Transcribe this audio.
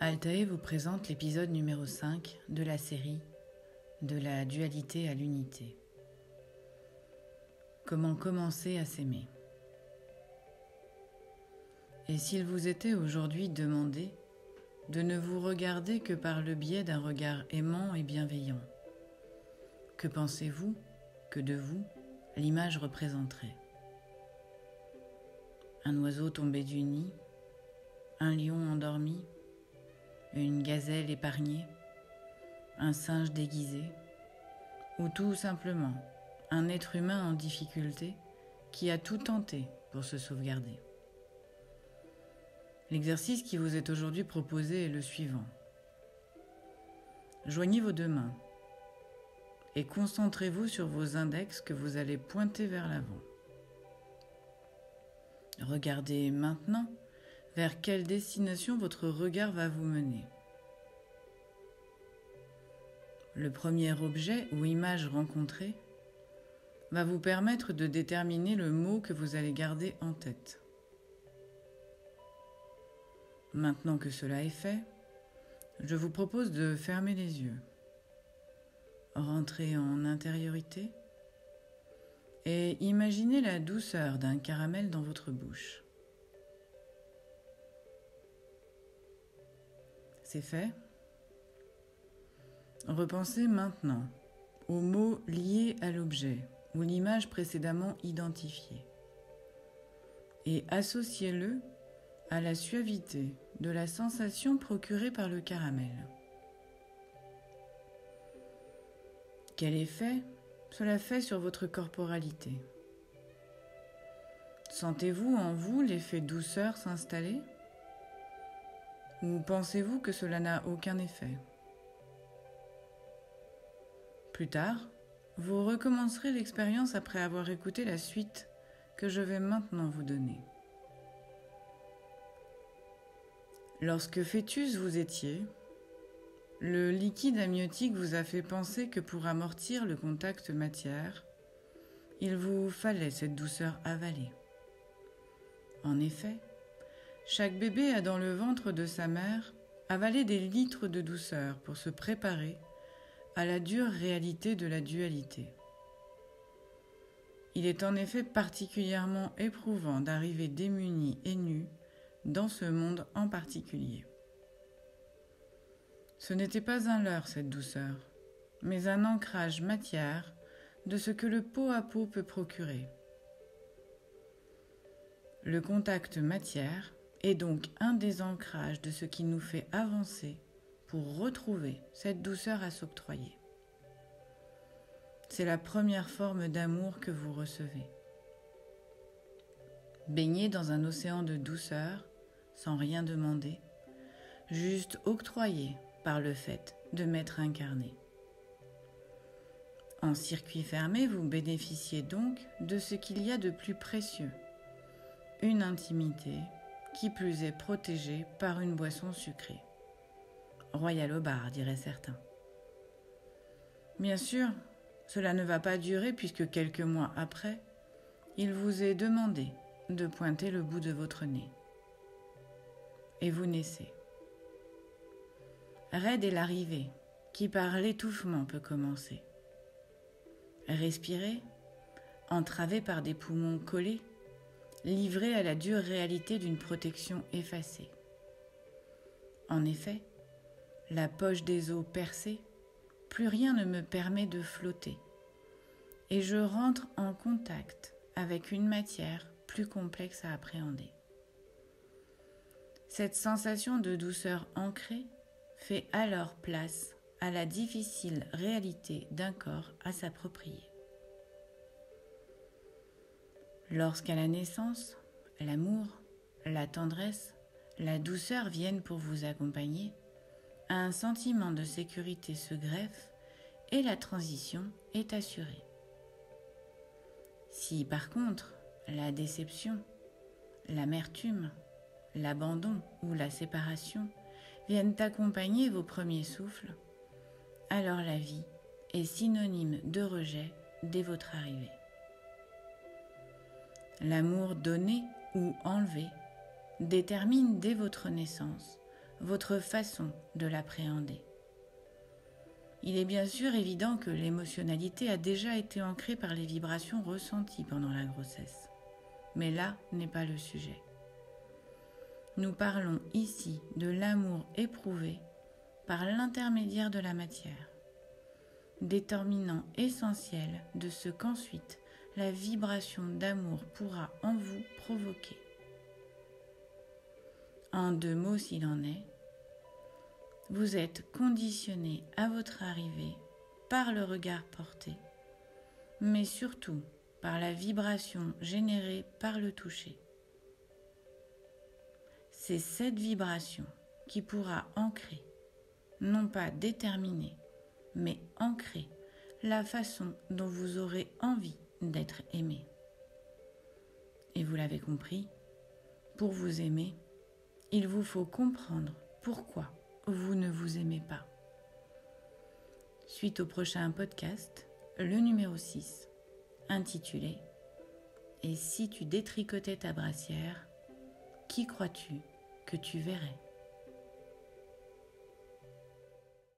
Altae vous présente l'épisode numéro 5 de la série De la dualité à l'unité. Comment commencer à s'aimer? Et s'il vous était aujourd'hui demandé de ne vous regarder que par le biais d'un regard aimant et bienveillant, que pensez-vous que de vous l'image représenterait? Un oiseau tombé du nid, un lion endormi, une gazelle épargnée, un singe déguisé, ou tout simplement un être humain en difficulté qui a tout tenté pour se sauvegarder. L'exercice qui vous est aujourd'hui proposé est le suivant. Joignez vos deux mains et concentrez-vous sur vos index que vous allez pointer vers l'avant. Regardez maintenant vers quelle destination votre regard va vous mener. Le premier objet ou image rencontrée va vous permettre de déterminer le mot que vous allez garder en tête. Maintenant que cela est fait, je vous propose de fermer les yeux, rentrer en intériorité et imaginez la douceur d'un caramel dans votre bouche. C'est fait. Repensez maintenant aux mots liés à l'objet ou l'image précédemment identifiée et associez-le à la suavité de la sensation procurée par le caramel. Quel effet cela fait sur votre corporalité? Sentez-vous en vous l'effet douceur s'installer? Ou pensez-vous que cela n'a aucun effet? Plus tard, vous recommencerez l'expérience après avoir écouté la suite que je vais maintenant vous donner. Lorsque fœtus vous étiez, le liquide amniotique vous a fait penser que pour amortir le contact matière, il vous fallait cette douceur avalée. En effet, chaque bébé a dans le ventre de sa mère avalé des litres de douceur pour se préparer à la dure réalité de la dualité. Il est en effet particulièrement éprouvant d'arriver démuni et nu dans ce monde en particulier. Ce n'était pas un leurre cette douceur, mais un ancrage matière de ce que le pot à pot peut procurer. Le contact matière est donc un des ancrages de ce qui nous fait avancer pour retrouver cette douceur à s'octroyer. C'est la première forme d'amour que vous recevez. Baignez dans un océan de douceur, sans rien demander, juste octroyé par le fait de m'être incarné. En circuit fermé, vous bénéficiez donc de ce qu'il y a de plus précieux, une intimité qui plus est protégée par une boisson sucrée. Royal au bar, diraient certains. Bien sûr, cela ne va pas durer puisque quelques mois après, il vous est demandé de pointer le bout de votre nez. Et vous naissez. Raide est l'arrivée, qui par l'étouffement peut commencer. Respirez, entravé par des poumons collés, livré à la dure réalité d'une protection effacée. En effet, la poche des os percée, plus rien ne me permet de flotter, et je rentre en contact avec une matière plus complexe à appréhender. Cette sensation de douceur ancrée fait alors place à la difficile réalité d'un corps à s'approprier. Lorsqu'à la naissance, l'amour, la tendresse, la douceur viennent pour vous accompagner, un sentiment de sécurité se greffe et la transition est assurée. Si par contre, la déception, l'amertume, l'abandon ou la séparation viennent accompagner vos premiers souffles, alors la vie est synonyme de rejet dès votre arrivée. L'amour donné ou enlevé détermine dès votre naissance votre façon de l'appréhender. Il est bien sûr évident que l'émotionnalité a déjà été ancrée par les vibrations ressenties pendant la grossesse. Mais là n'est pas le sujet. Nous parlons ici de l'amour éprouvé par l'intermédiaire de la matière, déterminant essentiel de ce qu'ensuite la vibration d'amour pourra en vous provoquer. En 2 mots s'il en est, vous êtes conditionné à votre arrivée par le regard porté, mais surtout par la vibration générée par le toucher. C'est cette vibration qui pourra ancrer, non pas déterminer, mais ancrer la façon dont vous aurez envie d'être aimé. Et vous l'avez compris, pour vous aimer, il vous faut comprendre pourquoi vous ne vous aimez pas. Suite au prochain podcast, le numéro 6, intitulé « Et si tu détricotais ta brassière, qui crois-tu que tu verrais ?»